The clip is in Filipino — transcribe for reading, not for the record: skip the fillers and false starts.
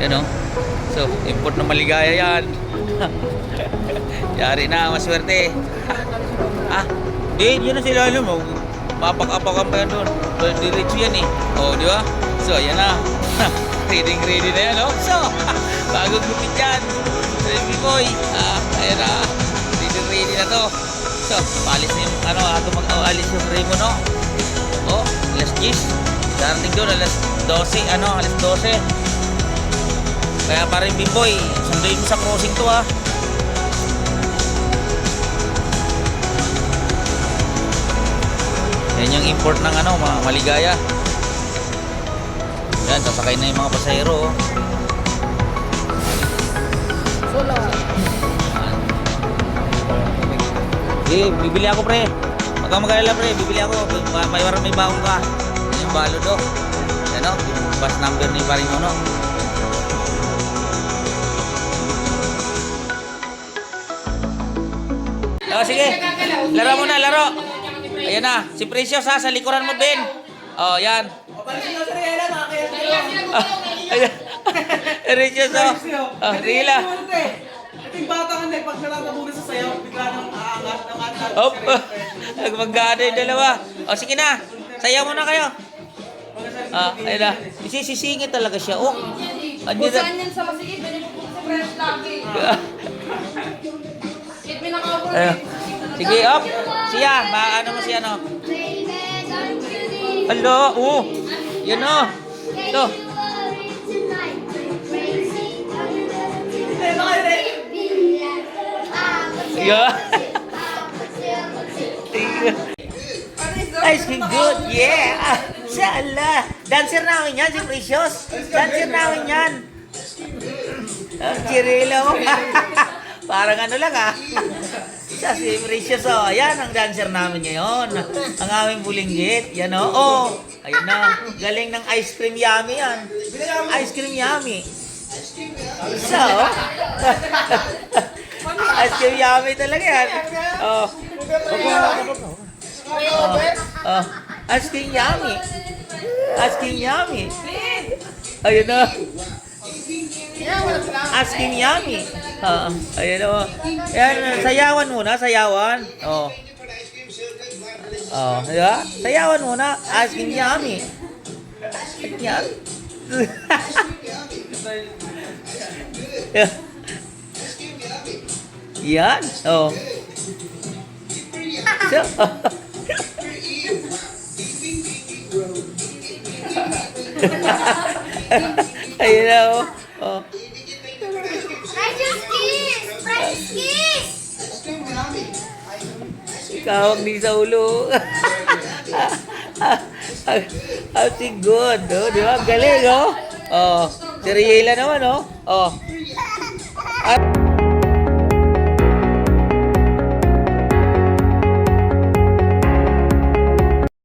Yan o. So, import na maligaya yan. Yari na, maswerte. Ah, di, yun na sila alam mo. Papak-apakan pa yan doon. Diretso yan eh. O, di ba? So, ayan na. Ready na yan, o. So, bagong gupit yan. Baby boy. Ayan na. Ready na to. So, paalis na yung, ato mag-alis yung Remo, no? O, alas 10. Darating doon, alas 12, alas 12. Kaya pa rin, Bimboy, sunduin mo sa crossing to, ha. Yan yung import ng mga maligaya. Yan, sasakay na yung mga pasahero, oh. Solo. Bibili ako, pre. Huwag kang mag-alala, pre. Bibili ako. May baong ka. Yung balo do. Yan, o. Yung bus number ni Parinono. O, sige. Laro mo na, laro. Ayan na. Si Precious, ha. Sa likuran mo, Ben. O, yan. O, pansin na sa Riela, nakakaya. Ayan. Precious, o. Rila. Ito yung bata ka na, pag nalatabunan sa sayaw, bigla nang aangat ng atal. Hop. Nagmagana yung dalawa. O, sige na. Sayaw mo na kayo. Ayun na. Sisingit talaga siya. Oh. Kung saan yan sa masigit, binibukod sa fresh lagi. Kit may nakabot. Sige, up. Siya, maano mo siya, no? Hello, yan o. Ito. Yeah. Ice cream good, yeah. Sala. Dancer namin yan, si Precious. Dancer namin yan. Chirilo mo. Parang lang, ha. Siya si Precious, oh. Ayan ang dancer namin ngayon. Ang aming bulinggit. Yan, oh. Ayun na. Galing ng ice cream yummy yan. Ice cream yummy. So, ice cream yummy talaga yan. Oh. Ice cream yummy. Ice cream yummy. Ayun na. Ice cream yummy. Ayun na. Ayan, sayawan muna, sayawan. Oh. Oh, diba? Sayawan muna. Ice cream yummy. Yan. Yan. Oh. So, ayun na, oh. Oh. Precious kiss! Precious kiss! Ikawag ni sa ulo. Si good, oh. Di ba? Galing, oh. Oh. Si Riela naman, oh. Oh.